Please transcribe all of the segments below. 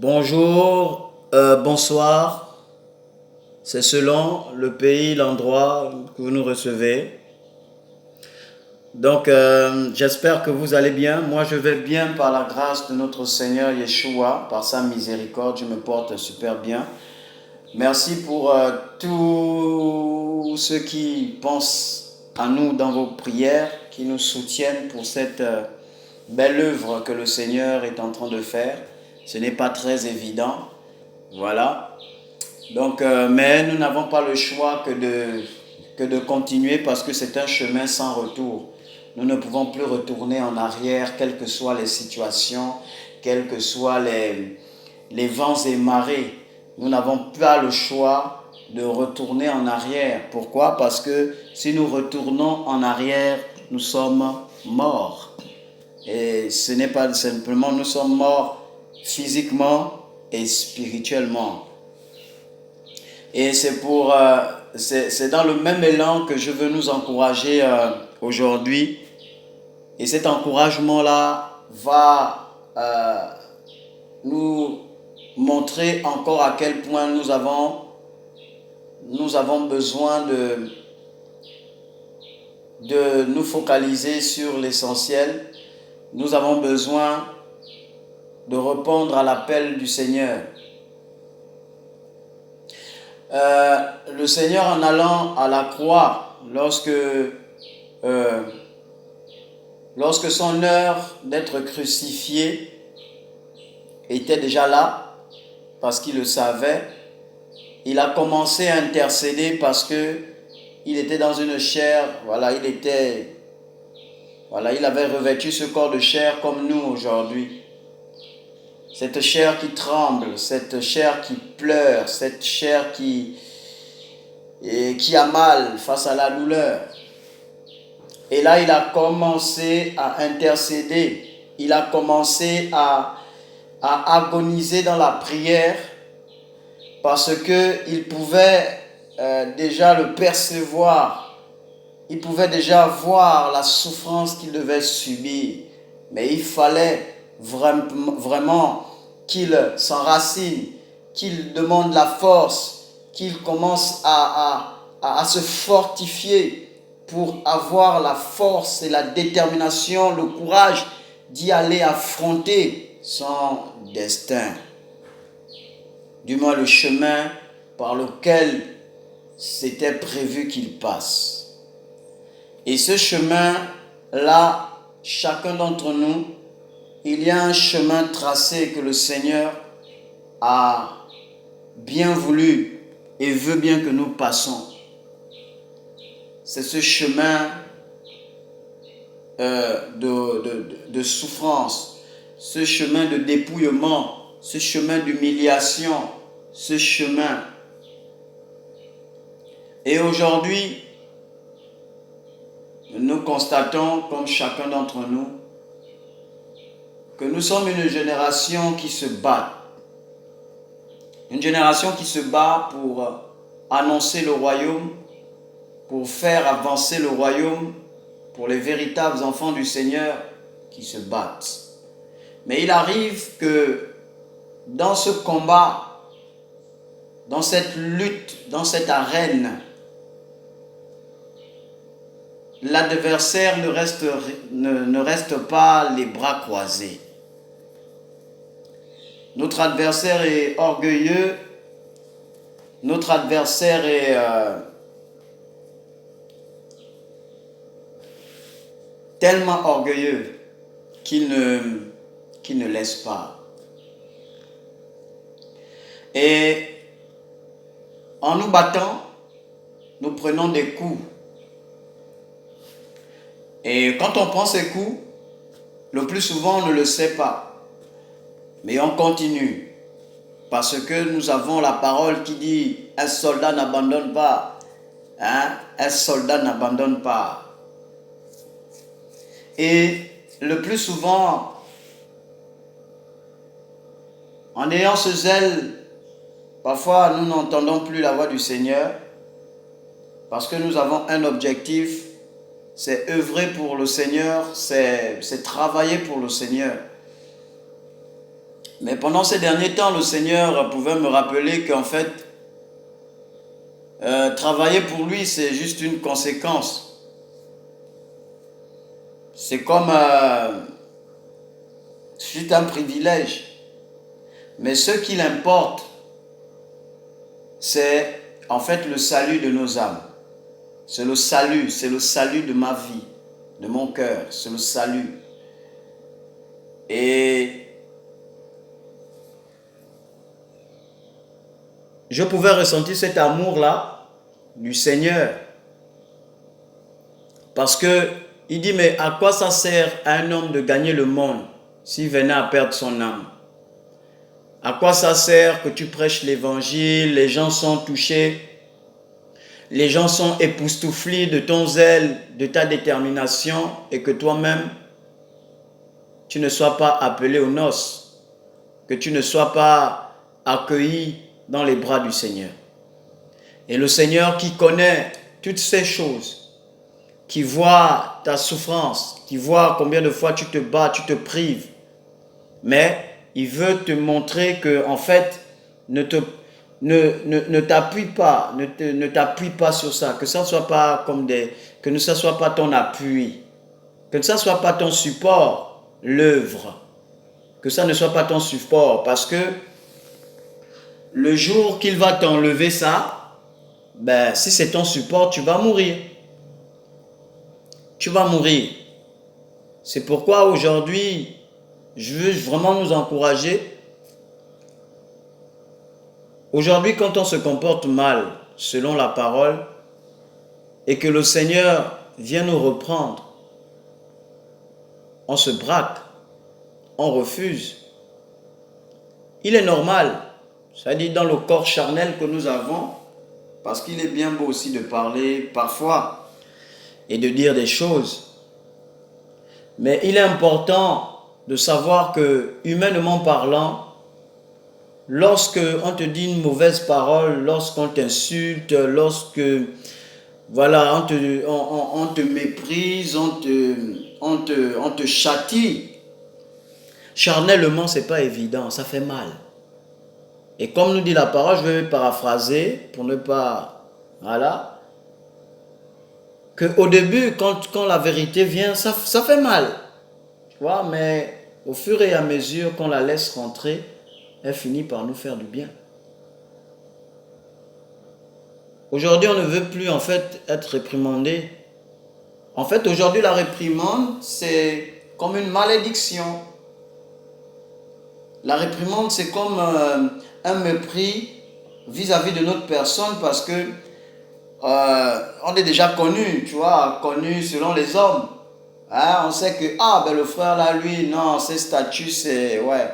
Bonjour, bonsoir, c'est selon le pays, l'endroit que vous nous recevez. Donc, j'espère que vous allez bien. Moi, je vais bien par la grâce de notre Seigneur Yeshua, par sa miséricorde, je me porte super bien. Merci pour tous ceux qui pensent à nous dans vos prières, qui nous soutiennent pour cette belle œuvre que le Seigneur est en train de faire. Ce n'est pas très évident, voilà. Donc, mais nous n'avons pas le choix que de continuer parce que c'est un chemin sans retour. Nous ne pouvons plus retourner en arrière, quelles que soient les situations, quels que soient les vents et marées. Nous n'avons pas le choix de retourner en arrière. Pourquoi? Parce que si nous retournons en arrière, nous sommes morts. Et ce n'est pas simplement, nous sommes morts physiquement et spirituellement. Et c'est dans le même élan que je veux nous encourager aujourd'hui. Et cet encouragement-là va nous montrer encore à quel point nous avons besoin de nous focaliser sur l'essentiel. Nous avons besoin de répondre à l'appel du Seigneur. Le Seigneur, en allant à la croix, lorsque son heure d'être crucifié était déjà là, parce qu'il le savait, il a commencé à intercéder parce que il était dans une chair, il avait revêtu ce corps de chair comme nous aujourd'hui. Cette chair qui tremble, cette chair qui pleure, cette chair qui a mal face à la douleur. Et là, il a commencé à intercéder. Il a commencé à agoniser dans la prière parce qu'il pouvait déjà le percevoir. Il pouvait déjà voir la souffrance qu'il devait subir. Mais il fallait vraiment qu'il s'enracine, qu'il demande la force, qu'il commence à se fortifier pour avoir la force et la détermination, le courage d'y aller affronter son destin. Du moins le chemin par lequel c'était prévu qu'il passe. Et ce chemin-là, chacun d'entre nous, il y a un chemin tracé que le Seigneur a bien voulu et veut bien que nous passons. C'est ce chemin de souffrance, ce chemin de dépouillement, ce chemin d'humiliation, ce chemin. Et aujourd'hui, nous constatons, comme chacun d'entre nous, que nous sommes une génération qui se bat. Une génération qui se bat pour annoncer le royaume, pour faire avancer le royaume, pour les véritables enfants du Seigneur qui se battent. Mais il arrive que dans ce combat, dans cette lutte, dans cette arène, l'adversaire ne reste pas les bras croisés. Notre adversaire est orgueilleux, notre adversaire est tellement orgueilleux qu'il ne laisse pas. Et en nous battant, nous prenons des coups. Et quand on prend ces coups, le plus souvent on ne le sait pas. Mais on continue. Parce que nous avons la parole qui dit « Un soldat n'abandonne pas. Un soldat n'abandonne pas. » Et le plus souvent, en ayant ce zèle, parfois nous n'entendons plus la voix du Seigneur parce que nous avons un objectif, c'est œuvrer pour le Seigneur, c'est travailler pour le Seigneur. Mais pendant ces derniers temps, le Seigneur pouvait me rappeler qu'en fait, travailler pour lui, c'est juste une conséquence. C'est comme c'est un privilège. Mais ce qu'il importe, c'est en fait le salut de nos âmes. C'est le salut de ma vie, de mon cœur, c'est le salut. Et je pouvais ressentir cet amour-là du Seigneur. Parce que il dit, mais à quoi ça sert à un homme de gagner le monde s'il venait à perdre son âme? À quoi ça sert que tu prêches l'évangile, les gens sont touchés, les gens sont époustouflés de ton zèle, de ta détermination et que toi-même, tu ne sois pas appelé aux noces, que tu ne sois pas accueilli dans les bras du Seigneur. Et le Seigneur qui connaît toutes ces choses, qui voit ta souffrance, qui voit combien de fois tu te bats, tu te prives, mais il veut te montrer que en fait, ne t'appuie pas, ne t'appuie pas sur ça, que ça ne soit pas comme que ne soit pas ton appui, que ça ne soit pas ton support, l'œuvre, que ça ne soit pas ton support, parce que le jour qu'il va t'enlever ça, ben, si c'est ton support, tu vas mourir. Tu vas mourir. C'est pourquoi aujourd'hui, je veux vraiment nous encourager. Aujourd'hui, quand on se comporte mal, selon la parole, et que le Seigneur vient nous reprendre, on se braque, on refuse. Il est normal, c'est-à-dire dans le corps charnel que nous avons, parce qu'il est bien beau aussi de parler parfois et de dire des choses. Mais il est important de savoir que, humainement parlant, lorsque on te dit une mauvaise parole, lorsqu'on t'insulte, lorsque voilà, on te méprise, on te châtie, charnellement, c'est pas évident, ça fait mal. Et comme nous dit la parole, je vais paraphraser pour ne pas... Voilà. Qu'au début, quand la vérité vient, ça fait mal. Tu vois, mais au fur et à mesure qu'on la laisse rentrer, elle finit par nous faire du bien. Aujourd'hui, on ne veut plus en fait être réprimandé. En fait, aujourd'hui, la réprimande, c'est comme une malédiction. La réprimande, c'est comme un mépris vis-à-vis de notre personne parce que on est déjà connu, tu vois, connu selon les hommes. Hein, on sait que, ben le frère là, lui, non, ses statuts, c'est, ouais,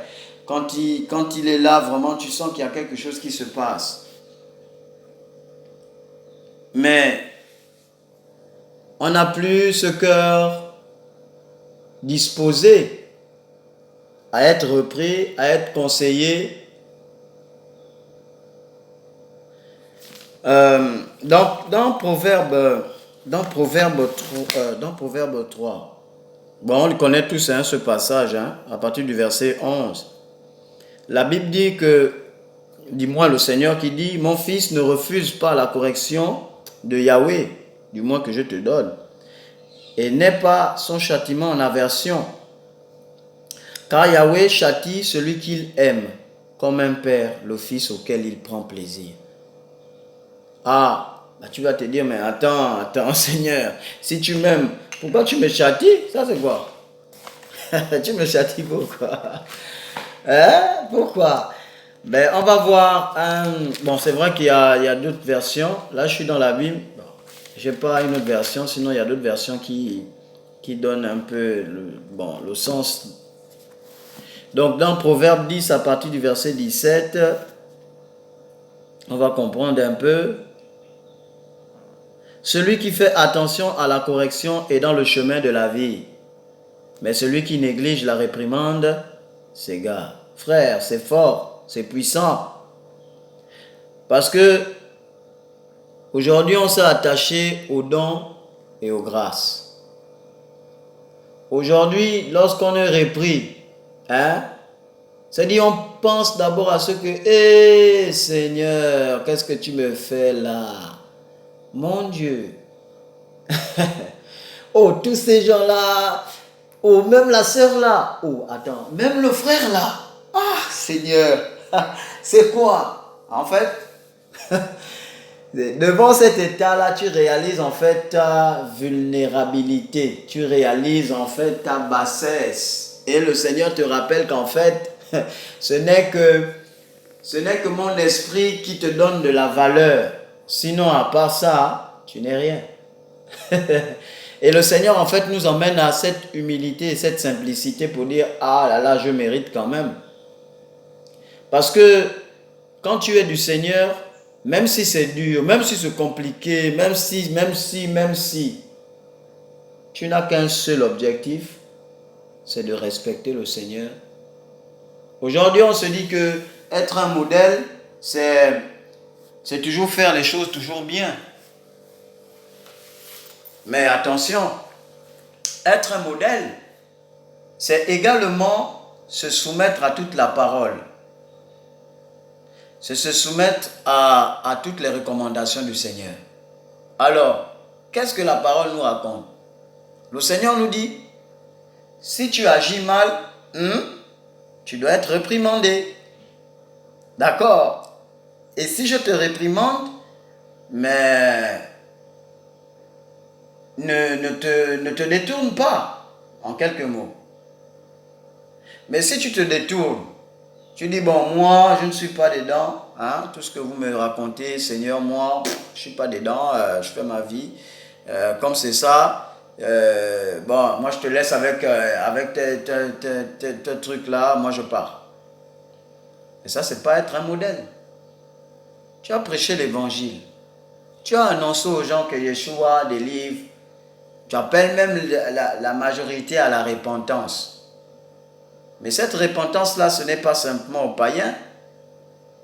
quand il est là, vraiment, tu sens qu'il y a quelque chose qui se passe. Mais on n'a plus ce cœur disposé à être repris, à être conseillé. Dans Proverbe 3, bon, on le connaît tous, hein, ce passage, hein, à partir du verset 11. La Bible dit que, dis-moi le Seigneur qui dit, mon fils ne refuse pas la correction de Yahweh, du moins que je te donne, et n'aie pas son châtiment en aversion. Car Yahweh châtie celui qu'il aime, comme un père le fils auquel il prend plaisir. Ah, bah tu vas te dire, mais attends, Seigneur, si tu m'aimes, pourquoi tu me châties? Ça c'est quoi? Tu me châties pourquoi? Hein? Pourquoi? Ben, on va voir bon, c'est vrai qu'il y a d'autres versions. Là, je suis dans la Bible. Bon, je n'ai pas une autre version, sinon il y a d'autres versions qui donnent un peu le sens. Donc, dans Proverbe 10, à partir du verset 17, on va comprendre un peu. Celui qui fait attention à la correction est dans le chemin de la vie. Mais celui qui néglige la réprimande s'égare. Frère, c'est fort, c'est puissant. Parce que aujourd'hui, on s'est attaché aux dons et aux grâces. Aujourd'hui, lorsqu'on est repris, C'est-à-dire, on pense d'abord à ce que, hé Seigneur, qu'est-ce que tu me fais là? Mon Dieu. Oh, tous ces gens-là. Oh, même la sœur là. Oh, attends, même le frère là. Ah, Seigneur. C'est quoi? En fait, devant cet état-là, tu réalises en fait ta vulnérabilité. Tu réalises en fait ta bassesse. Et le Seigneur te rappelle qu'en fait, ce n'est que mon esprit qui te donne de la valeur. Sinon, à part ça, tu n'es rien. Et le Seigneur, en fait, nous emmène à cette humilité et cette simplicité pour dire, ah là là, je mérite quand même. Parce que quand tu es du Seigneur, même si c'est dur, même si c'est compliqué, même si, tu n'as qu'un seul objectif, c'est de respecter le Seigneur. Aujourd'hui, on se dit que être un modèle, c'est toujours faire les choses toujours bien. Mais attention, être un modèle, c'est également se soumettre à toute la parole. C'est se soumettre à toutes les recommandations du Seigneur. Alors, qu'est-ce que la parole nous raconte? Le Seigneur nous dit, si tu agis mal, tu dois être réprimandé. D'accord? Et si je te réprimande, mais ne te détourne pas, en quelques mots. Mais si tu te détournes, tu dis, bon, moi, je ne suis pas dedans, hein, tout ce que vous me racontez, Seigneur, moi, je ne suis pas dedans, je fais ma vie, comme c'est ça, bon, moi, je te laisse avec tes trucs là, moi, je pars. Et ça, c'est pas être un modèle. Tu as prêché l'évangile. Tu as annoncé aux gens que Yeshua délivre. Tu appelles même la majorité à la repentance. Mais cette repentance-là, ce n'est pas simplement aux païens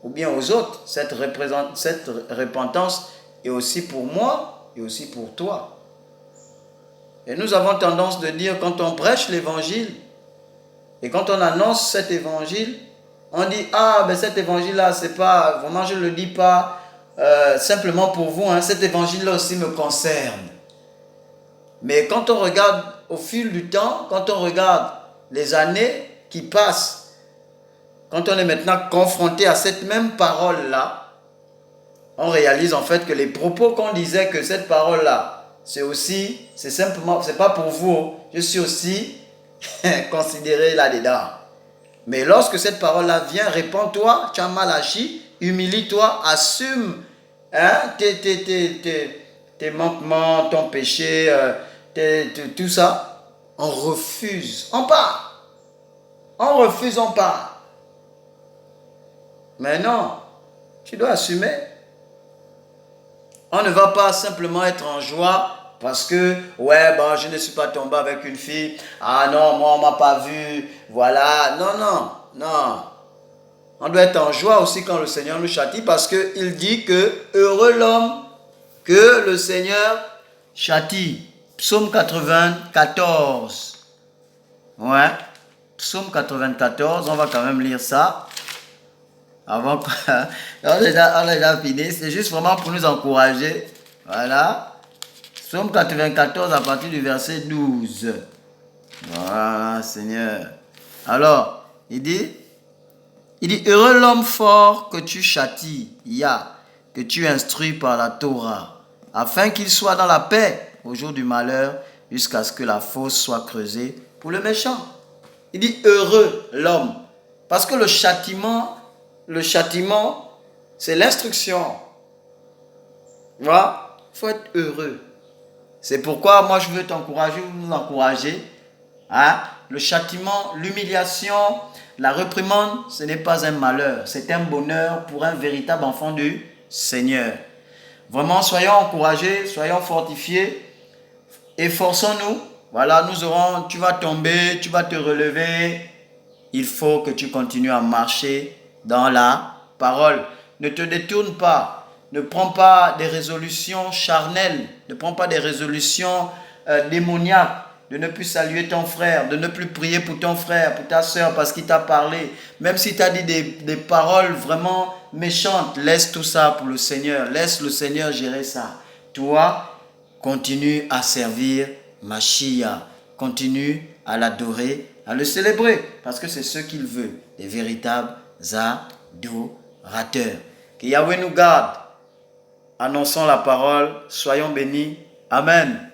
ou bien aux autres. Cette repentance est aussi pour moi et aussi pour toi. Et nous avons tendance de dire, quand on prêche l'évangile et quand on annonce cet évangile, on dit, ah, ben cet évangile-là, c'est pas, vraiment je ne le dis pas simplement pour vous, hein, cet évangile-là aussi me concerne. Mais quand on regarde au fil du temps, quand on regarde les années qui passent, quand on est maintenant confronté à cette même parole-là, on réalise en fait que les propos qu'on disait que cette parole-là, c'est simplement, c'est pas pour vous, je suis aussi considéré là-dedans. Mais lorsque cette parole-là vient, réponds-toi, tu as mal agi, humilie-toi, assume tes manquements, ton péché, tout ça, on refuse, on part. On refuse, on part. Mais non, tu dois assumer. On ne va pas simplement être en joie parce que, ouais, bon, je ne suis pas tombé avec une fille. Ah non, moi, on ne m'a pas vu. Voilà. Non, non, non. On doit être en joie aussi quand le Seigneur nous châtie parce qu'il dit que heureux l'homme que le Seigneur châtie. Psaume 94. Ouais. Psaume 94, on va quand même lire ça. Avant on a déjà fini. C'est juste vraiment pour nous encourager. Voilà. Psaume 94 à partir du verset 12. Voilà, Seigneur. Alors, il dit, heureux l'homme fort que tu châties, que tu instruis par la Torah, afin qu'il soit dans la paix au jour du malheur, jusqu'à ce que la fosse soit creusée pour le méchant. Il dit heureux l'homme. Parce que le châtiment, c'est l'instruction. Voilà. Il faut être heureux. C'est pourquoi moi je veux t'encourager, vous encourager. Hein? Le châtiment, l'humiliation, la réprimande, ce n'est pas un malheur. C'est un bonheur pour un véritable enfant du Seigneur. Vraiment, soyons encouragés, soyons fortifiés. Efforçons-nous. Voilà, tu vas tomber, tu vas te relever. Il faut que tu continues à marcher dans la parole. Ne te détourne pas. Ne prends pas des résolutions charnelles. Ne prends pas des résolutions démoniaques. de ne plus saluer ton frère, de ne plus prier pour ton frère, pour ta soeur parce qu'il t'a parlé. Même si tu as dit des paroles vraiment méchantes, laisse tout ça pour le Seigneur. Laisse le Seigneur gérer ça. Toi, continue à servir Mashiach. Continue à l'adorer, à le célébrer. Parce que c'est ce qu'il veut. Des véritables adorateurs. Que Yahweh nous garde. Annonçons la parole. Soyons bénis. Amen.